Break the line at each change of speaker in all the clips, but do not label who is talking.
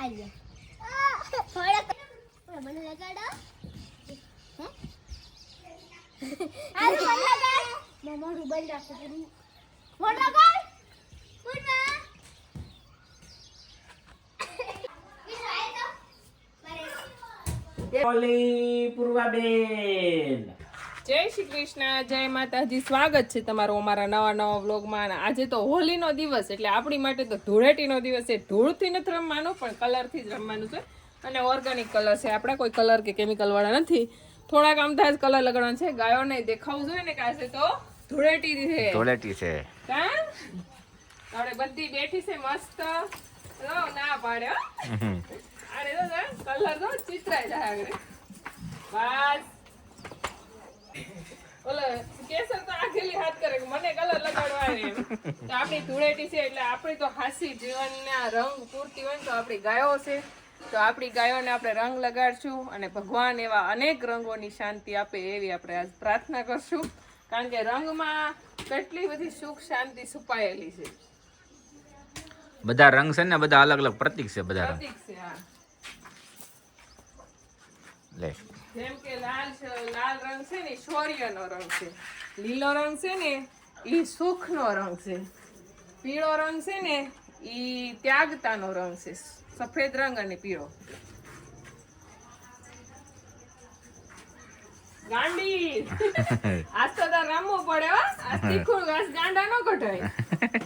મને લગાડો મોઢું બંધ રાખો મોઢું લગાડ
ઓલી પૂર્વાબેન
જય શ્રી કૃષ્ણ, જય માતાજી. સ્વાગત છે તમારું અમારા નવા વ્લોગમાં. આજે તો હોલીનો દિવસ એટલે આપણી માટે તો ધૂળેટીનો દિવસ છે. ધૂળથી નથી રમવાનું પણ કલરથી જ રમવાનું છે અને ઓર્ગેનિક કલર છે. આપણે કોઈ કલર કે કેમિકલ વાળા નથી. થોડાક અમથા જ કલર લગાડવાના છે. ગાયોને દેખાવું જોઈએ ને કે આજે તો ધૂળેટી છે. કા આપણે બધી બેઠી છે મસ્ત. ના પાડે અરે કલર તો ચિત્રાઈ જાય આગળ. બસ ઓલો કેસર તો આખેલી હાથ કરે કે મને કલર લગાડવા આવે એમ. તો આપણી ધૂળેટી છે એટલે આપણી તો હાસી જીવનના રંગ પૂરતી હોય તો આપણી ગાયો છે તો આપણી ગાયોને આપણે રંગ લગાડશું અને ભગવાન એવા અનેક રંગોની શાંતિ આપે એવી આપણે આજ પ્રાર્થના કરશું. કારણ કે રંગમાં કેટલી બધી સુખ શાંતિ છુપાયેલી છે.
બધા રંગ છે ને બધા અલગ અલગ પ્રતીક છે. બધા રંગ
પ્રતીક છે. હા,
લે
જેમ કે લાલ રંગ છે ને શૌર્યનો રંગ છે. લીલો રંગ છે ને ઈ સુખનો રંગ છે. પીળો રંગ છે ને ઈ ત્યાગતાનો રંગ છે. સફેદ રંગ અને પીળો. ગાંડી આજ તો તાર રમવું પડે હો. આજ તીખું ઘાસ ગાંડા ન કઢાય.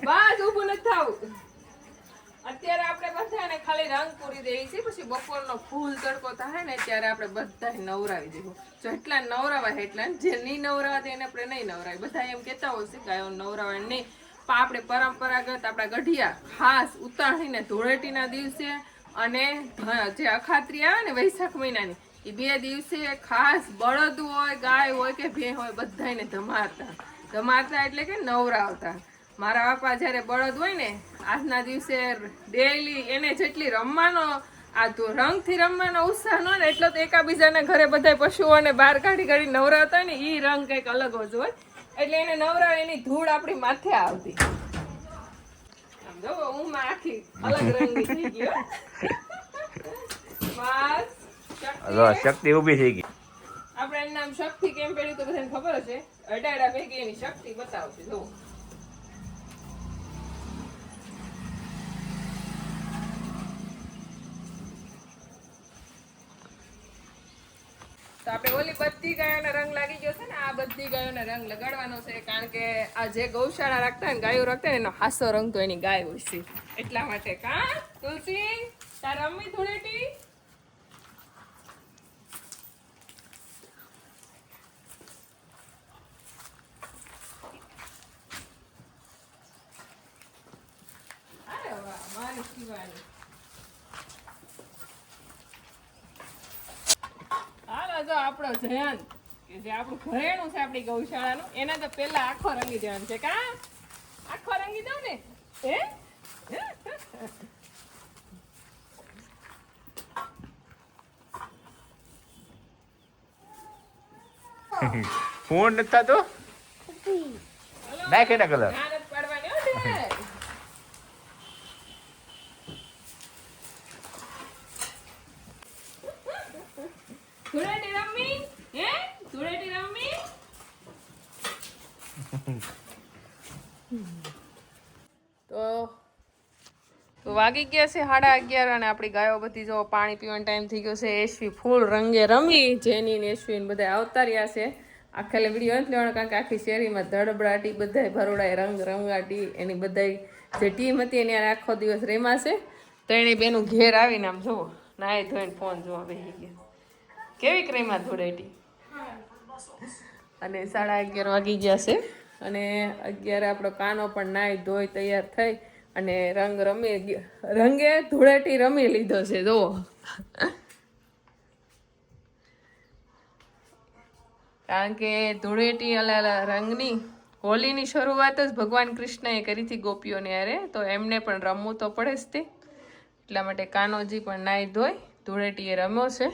બસ ઊભું નથી થાવું. અત્યારે આપણે બધાને ખાલી રંગ પૂરી દઈએ છીએ. પછી બપોરનો ફૂલ તડકો થાય ને ત્યારે આપણે બધા નવરાવી દઈશું. જેટલા નવરાવા એટલા, જે નહીં નવરાવા એને આપણે નહીં નવરાવી. બધા એમ કહેતા હોય છે ગાયો નવરાવા નહીં, પણ આપણે પરંપરાગત આપણા ગઢિયા ખાસ ઉતાણીને ધૂળેટીના દિવસે અને જે અખાત્રી આવે ને વૈશાખ મહિનાની એ 2 દિવસે ખાસ બળદ હોય ગાય હોય કે ભેં હોય બધાને ધમારતા એટલે કે નવરાવતા. મારા બાપા જ્યારે બળદ હોય ને આજના દિવસે ડેઈલી એને જેટલી રમવાનો આ રંગથી રમવાનો ઉત્સાહ ન હોય એટલો તો એકાબીજાના ઘરે બધા પશુઓને બહાર કાઢી નવરાવતા હોય ને એ રંગ કંઈક અલગ જ હોય. એટલે એને નવરાવે એની ધૂળ આપણી માથે આવતી. આમ જો હું આખી અલગ રંગની થઈ ગઈ. બસ
શક્તિ ઊભી થઈ ગઈ.
આપણે એનું નામ શક્તિ કેમ પડ્યું તો બધાને ખબર હશે. અડાડા ભેગી એની શક્તિ બતાવશે. જો તો આપણે ઓલી બધી ગાયોને રંગ લાગી ગયો છે ને આ બધી ગાયોને રંગ લગાડવાનો છે. કારણ કે આ જે ગૌશાળા રાખતા હોય ને ગાયો રાખતા હોય એનો હાસો રંગ તો એની ગાય હોય છે. એટલા માટે કા તુલસી તાર રમવી ધૂળેટી. અરે વાહ મારી શિવાની. જો આપણો જયંત કે જે આપણું ઘરેણું છે આપણી ગૌશાળાનું એના તો પેલા આખો રંગી દેવાનું છે. કા આખો રંગી દઉં ને હે
ફોન નથી થતો નાખે ના કલર
ધ્યાન જ પાડવાની હો બેન. ધૂળેટી રમી હે ધૂળેટી રમી. તો વાગી ગયા છે 11:30 અને આપણી ગાયો બધી જો પાણી પીવાનો ટાઈમ થઈ ગયો છે. એસવી ફૂલ રંગે રમી. જેની ને એસવી ને બધા આવતા રહ્યા છે. આખેલે વિડીયો નથી લેવાનો કારણ કે આખી શેરીમાં ધડબડાટી બધા ભરોડાય રંગ રંગાટી એની બધા જે ટીમ હતી એની આખો દિવસ રેમાશે. તો એને બેનું ઘેર આવીને આમ જુઓ નાહી ધોઈને ફોન જોવા બેસી ગયા. કેવી ક્રેમા ધૂળેટી. અને 11:30 વાગી ગયા છે અને 11 આપણો કાનો પણ નાહી ધોઈ તૈયાર થઈ અને રંગે ધૂળેટી રમી લીધો છે. જુઓ કારણ કે ધૂળેટી રંગની હોલીની શરૂઆત જ ભગવાન કૃષ્ણએ કરી હતી ગોપીઓને યારે. તો એમને પણ રમવું તો પડે જ તે. એટલા માટે કાનોજી પણ નાહી ધોઈ ધૂળેટી એ રમ્યો છે.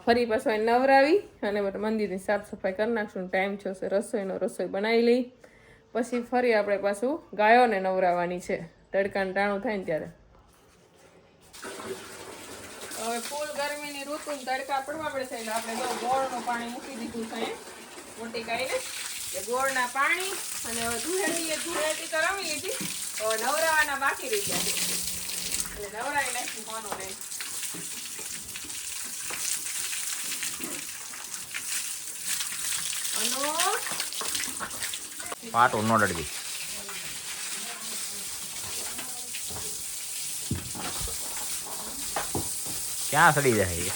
ફરી પાછો નવરાવી અને મંદિરની સાફ સફાઈ કરી નાખશું. ટાઈમ છે રસોઈ બનાવી લઈ પછી ફરી આપણે પાછું ગાયોને નવરાવવાની છે. તડકાનું ટાણું થાય ને ત્યારે હવે ફૂલ ગરમીની ઋતુ તડકા પડવા પડે છે એટલે આપણે જો ગોળનું પાણી મૂકી દીધું છે મોટી કાઈને એ ગોળના પાણી અને હવે ધૂળેટી તો રમી લીધી હવે નવરાવાના બાકી રહી ગયા છે એટલે નવરાવી નાખી હોનો લઈને
પાટો નો ડળવી ક્યાં સડી જાય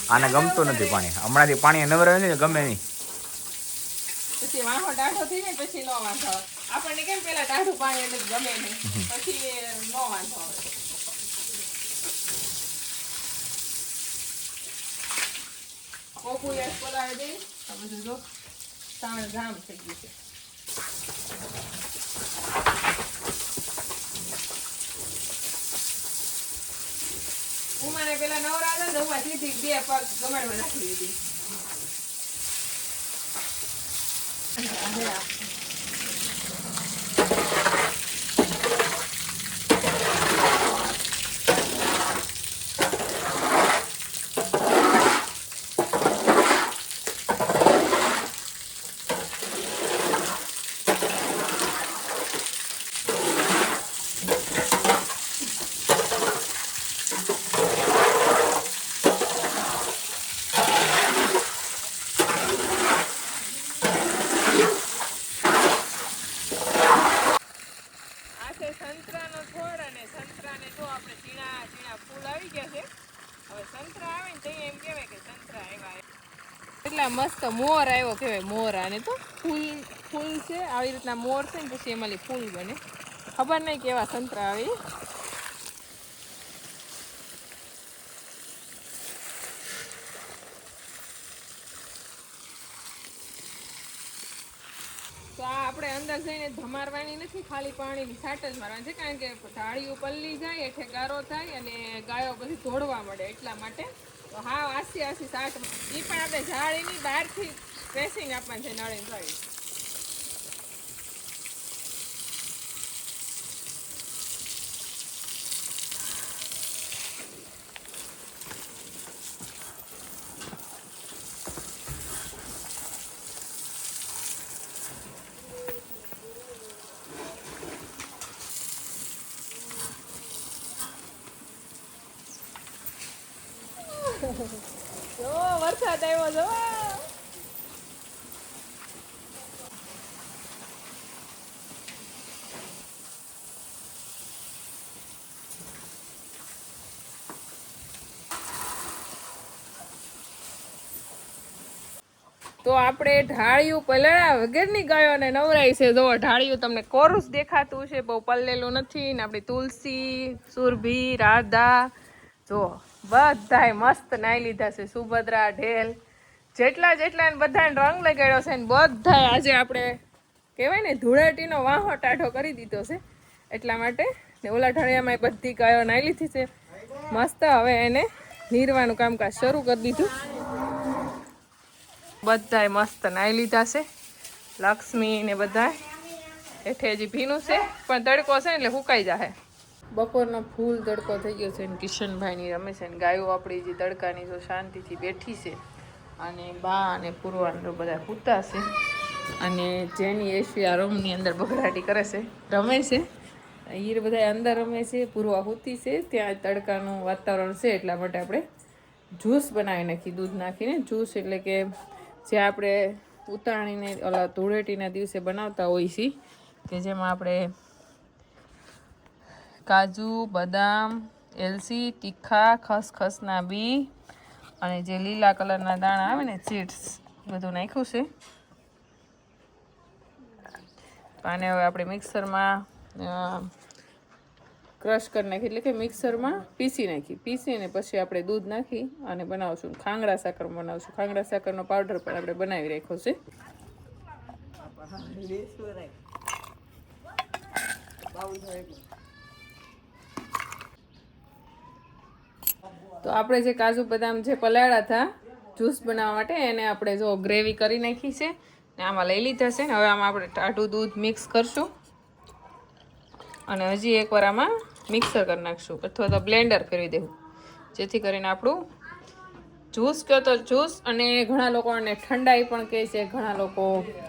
આને ગમતું નથી પાણી હમણાંથી પાણી નવરાવે ને ગમે નહીં
પછી વાહો ટાઢો થઈ ને પછી નો વાંધો આવે આપણને કેમ પેલા ટાઢું પાણી એટલે ગમે નહીં પછી નો વાંધો આવે કોકુ યાદ પલાળી દઈ આ બધું જો તાણ જામ થઈ ગયું છે ઉમાને પેલા નવરા હતા ને ઉમા સીધી 2 પગ ગમાડમાં નાખી દીધી સંતરાનો છોડ અને સંતરાને જો આપણે ઝીણા ફૂલ આવી ગયા છે હવે સંતરા આવે ને તો એમ કહેવાય કે સંતરા આવ્યા એટલા મસ્ત મોર આવ્યો કહેવાય મોર આને તો ફૂલ છે આવી રીતના મોર છે ને પછી એમાંથી ફૂલ બને ખબર નહીં કેવા સંતરા આવે તો આ આપણે અંદર જઈને ધમારવાની નથી ખાલી પાણીની છાંટ જ મારવાની છે કારણ કે ઢાળીઓ પલ્લી જાય એઠે ગારો થાય અને ગાયો બધી ધોળવા મળે એટલા માટે તો હા આસી છાંટ એ પણ આપણે ઝાડીની બહારથી પ્રેસિંગ આપવાનું છે નળીને થઈ જો વરસાદ આવ્યો જો તો આપણે ઢાળિયું પલળ્યા વગરની ગાયોને નવરાઈ છે જો ઢાળિયું તમને કોરું જ દેખાતું છે બહુ પલ્લેલું નથી ને આપણી તુલસી સુરભી રાધા જો બધાય મસ્ત નાઈ લીધા છે સુભદ્રા ઢેલ જેટલા બધાને રંગ લગાડ્યો છે ને બધાય આજે આપણે કહેવાય ને ધૂળેટીનો વાહો ટાઢો કરી દીધો છે એટલા માટે ને ઓલા ઢળિયામાં બધી ગાયો નાઈ લીધી છે મસ્ત હવે એને નીરવાનું કામકાજ શરૂ કરી દીધું બધાય મસ્ત નાઈ લીધા છે લક્ષ્મી ને બધા હેઠે હજી ભીનું છે પણ તડકો છે એટલે સુકાઈ જાય બપોરનો ફૂલ તડકો થઈ ગયો છે ને કિશનભાઈની રમે છે ને ગાયો આપણી જે તડકાની જો શાંતિથી બેઠી છે અને બા અને પૂર્વાનો બધા પૂતા છે અને જેની એશિયા રૂમની અંદર બગડાટી કરે છે રમે છે એ બધા અંદર રમે છે પૂર્વા પૂતી છે ત્યાં તડકાનું વાતાવરણ છે એટલા માટે આપણે જ્યુસ બનાવી નાખી દૂધ નાખીને જ્યુસ એટલે કે જે આપણે ઉતાણીને ઓલા ધૂળેટીના દિવસે બનાવતા હોય છે કે જેમાં આપણે કાજુ બદામ એલચી તીખા ખસખસના બી અને જે લીલા કલરના દાણા આવે ને ચીટ્સ બધું નાખ્યું છે આને હવે આપણે મિક્સરમાં ક્રશ કરી નાખી એટલે કે મિક્સરમાં પીસીને પછી આપણે દૂધ નાખી અને બનાવશું ખાંગડા સાકર બનાવશું ખાંગડા સાકરનો પાવડર પણ આપણે બનાવી રાખ્યો છે તો આપણે જે કાજુ બદામ જે પલાળ્યા હતા જ્યુસ બનાવવા માટે એને આપણે જો ગ્રેવી કરી નાખી છે ને આમાં લઈ લીધા છે ને હવે આમાં આપણે ટાઢું દૂધ મિક્સ કરશું અને હજી એકવાર આમાં મિક્સર કરી નાખશું અથવા તો બ્લેન્ડર કરી દેવું જેથી કરીને આપણું જ્યુસ કહો તો જ્યુસ, અને ઘણા લોકોને ઠંડાઈ પણ કહે છે, ઘણા લોકો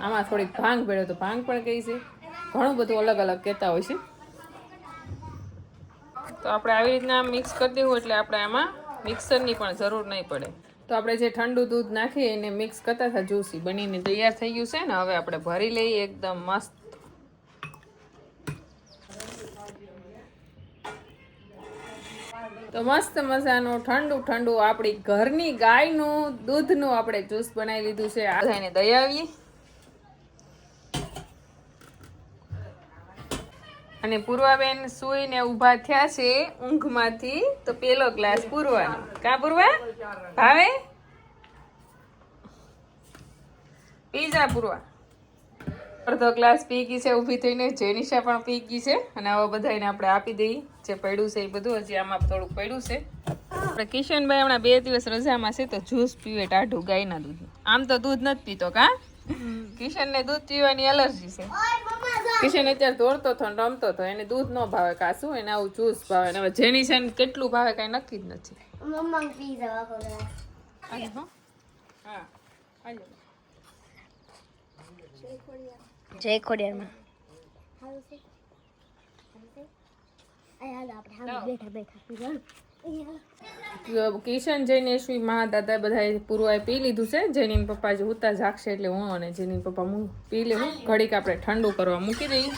આમાં થોડીક ભાંગ ભેળવે તો ભાંગ પણ કહે છે, ઘણું બધું અલગ અલગ કહેતા હોય છે. તો આપણે આવી રીતના મિક્સ કરી દેવું એટલે આપણે આમાં મિક્સરની પણ જરૂર નહીં પડે. તો આપણે જે ઠંડુ દૂધ નાખી એને મિક્સ કરતા હતા, જ્યુસી બનીને તૈયાર થઈ ગયું છે ને. હવે આપણે ભરી લઈએ એકદમ મસ્ત. તો મસ્ત મજાનું ઠંડુ ઠંડુ આપણી ઘરની ગાયનું દૂધનું આપણે જ્યુસ બનાવી લીધું છે. આ બધાને દઈ આવીએ. અને પૂર્વાબેન સૂઈને ઊભા થયા છે ઊંઘમાંથી, તો પેલો ગ્લાસ પૂરવાનો. કા પૂરવા ભાવે? પી જા પૂરવા. અડધો ગ્લાસ પી ગઈ છે ઊભી થઈને. જેનિશા પણ પી ગઈ છે. અને આવા બધાને આપણે આપી દઈએ. જે પડ્યું છે એ બધું, હજી આમાં થોડુંક પડ્યું છે. આપણે કિશનભાઈ હમણાં 2 દિવસ રજામાં છે તો જ્યુસ પીવે ટાઢું ગાયના દૂધ. આમ તો દૂધ નથી પીતો. કા કિશનને દૂધ પીવાની એલર્જી છે. કિશન અત્યારે દોડતો હતો ને રમતો હતો, એને દૂધ ન ભાવે કાશું, એને આવું જ્યુસ ભાવે. હવે જેનિશાને કેટલું ભાવે કઈ નક્કી જ નથી.
મમ્મા પી જવા ખોલા.
હા
જય ખોડિયારમાં. બેઠા બેઠા
કિશન જૈનેશ્વી મા દાદા બધા પૂરવાય પી લીધું છે. જેની પપ્પા જે ઉતા જાગશે એટલે હું અને જેની પપ્પા પી લેવું. ઘડીક આપણે ઠંડુ કરવા મૂકી દઈએ.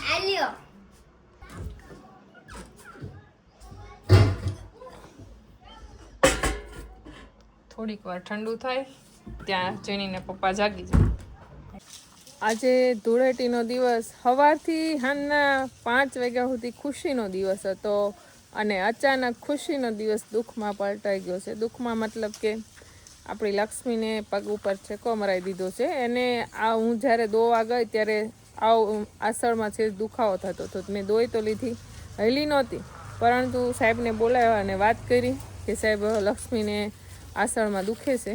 થોડીક વાર ઠંડુ થાય ત્યાં જેનીને પપ્પા જાગી જાય. આજે ધૂળેટીનો દિવસ સવારથી સાંજના 5 વાગ્યા સુધી ખુશીનો દિવસ હતો, અને અચાનક ખુશીનો દિવસ દુઃખમાં પલટાઈ ગયો છે. દુઃખમાં મતલબ કે આપણી લક્ષ્મીને પગ ઉપર છેકો મરાવી દીધો છે. એને આ હું જ્યારે દોવા ગઈ ત્યારે આસળમાં છે દુખાવો થતો હતો. મેં દોઈ તો લીધી, હલી નહોતી, પરંતુ સાહેબને બોલાવ્યા અને વાત કરી કે સાહેબ લક્ષ્મીને આસળમાં દુખે છે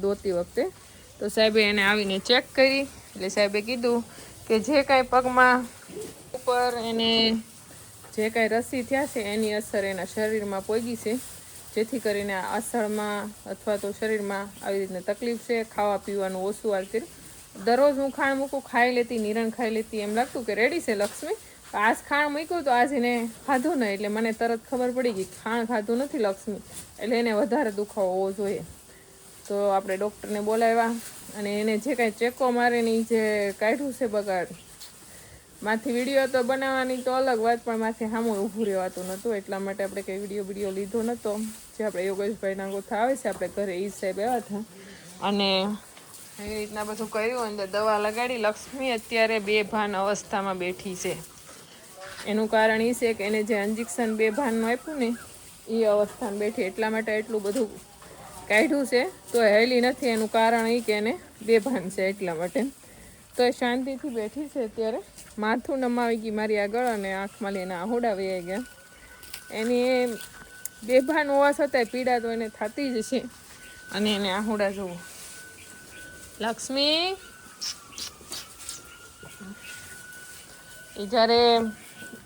દોતી વખતે. તો સાહેબે એને આવીને ચેક કરી. એટલે સાહેબે કીધું કે જે કાંઈ પગમાં ઉપર એને જે કાંઈ રસી થયા છે એની અસર એના શરીરમાં પોગી છે, જેથી કરીને આ આસળમાં અથવા તો શરીરમાં આવી રીતના તકલીફ છે. ખાવા પીવાનું ઓછું આવતી. દરરોજ હું ખાણ મૂકું, ખાઈ લેતી, નિરણ ખાઈ લેતી, એમ લાગતું કે રેડી છે લક્ષ્મી. આજ ખાણ મૂક્યું તો આજ એને ખાધું નહીં એટલે મને તરત ખબર પડી ગઈ ખાણ ખાધું નથી લક્ષ્મી, એટલે એને વધારે દુખાવો હોવો જોઈએ. તો આપણે ડૉક્ટરને બોલાવ્યા અને એને જે કાંઈ ચેકો મારે ને જે કાઢ્યું છે બગાડ, માથી વિડીયો તો બનાવવાની તો અલગ વાત, પણ માથી સામું ઊભું રહેવાતું નહોતું. એટલા માટે આપણે કંઈ વિડીયો લીધો નહોતો. જે આપણે યોગેશભાઈના ગોથા આવે છે આપણે ઘરે, એ સાહેબ આવ્યા હતા અને એવી રીતના બધું કર્યું. અંદર દવા લગાડી. લક્ષ્મી અત્યારે બેભાન અવસ્થામાં બેઠી છે. એનું કારણ એ છે કે એને જે ઇન્જેક્શન બેભાનનું આપ્યું ને એ અવસ્થામાં બેઠી, એટલા માટે એટલું બધું કાઢ્યું છે તો હેલી નથી. એનું કારણ એ કે એને બેભાન છે એટલા માટે. તો એ શાંતિથી બેઠી છે અત્યારે. માથું નમાવી ગઈ મારી આગળ અને આંખમાં લઈને આહોડા વહી ગયા. એની બેભાન હોવા છતાંય પીડા તો એને થતી જ છે, અને એને આહોડા જોવો. લક્ષ્મી એ જ્યારે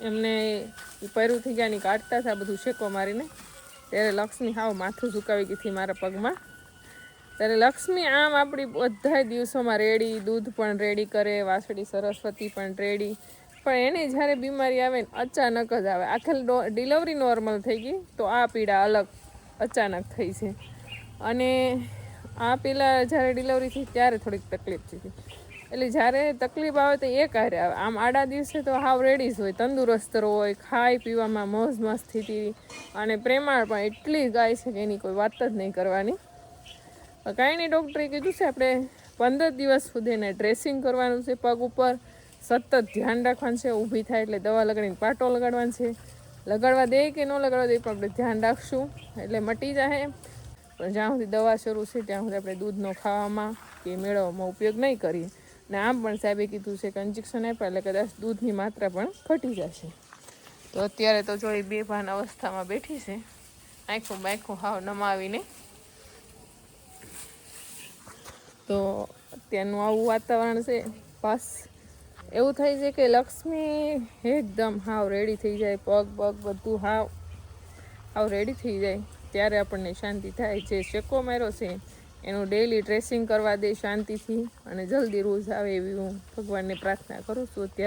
એમને પૈરું થઈ ગયા ની કાઢતા હતા બધું શેકો મારીને, ત્યારે લક્ષ્મી હાવ માથું ઝુકાવી ગઈ હતી મારા પગમાં. ત્યારે લક્ષ્મી આમ આપણી બધા દિવસોમાં રેડી, દૂધ પણ રેડી કરે, વાસળી સરસ્વતી પણ રેડી, પણ એને જ્યારે બીમારી આવે ને અચાનક જ આવે. આખી ડિલિવરી નોર્મલ થઈ ગઈ તો આ પીડા અલગ અચાનક થઈ છે. અને આ પહેલાં જ્યારે ડિલિવરી થઈ ત્યારે થોડીક તકલીફ થઈ હતી. એટલે જ્યારે તકલીફ આવે તો એ કાર્ય આવે. આમ આડા દિવસે તો હાવ રેડી જ હોય, તંદુરસ્ત હોય, ખાઈ પીવામાં મોજ મસ્તીથી, અને પ્રેમાળ પણ એટલી ગાય છે કે એની કોઈ વાત જ નહીં કરવાની. કાંઈ નહીં, ડૉક્ટરે કીધું છે આપણે 15 દિવસ સુધી એને ડ્રેસિંગ કરવાનું છે પગ ઉપર, સતત ધ્યાન રાખવાનું છે. ઊભી થાય એટલે દવા લગાડીને પાટો લગાડવાનો છે. લગાડવા દે કે ન લગાડવા દે પણ આપણે ધ્યાન રાખશું એટલે મટી જાય. પણ જ્યાં સુધી દવા શરૂ છે ત્યાં સુધી આપણે દૂધનો ખાવામાં કે મેળવવામાં ઉપયોગ નહીં કરીએ. ને આમ પણ સાહેબે કીધું છે કે ઇન્જેક્શન આપ્યા એટલે કદાચ દૂધની માત્રા પણ ઘટી જશે. તો અત્યારે તો જો એ બેભાન અવસ્થામાં બેઠી છે, આંખું બાંખું હાવ નમાવીને. તો અત્યારનું આવું વાતાવરણ છે. બસ એવું થાય છે કે લક્ષ્મી એકદમ હાવ રેડી થઈ જાય, પગ બધું હાવ રેડી થઈ જાય. ત્યારે આપણને શાંતિ થાય. જે શેકો માર્યો છે એનું ડેઈલી ડ્રેસિંગ કરવા દે શાંતિથી, અને જલ્દી રોજ આવે એવી હું ભગવાનને પ્રાર્થના કરું છું.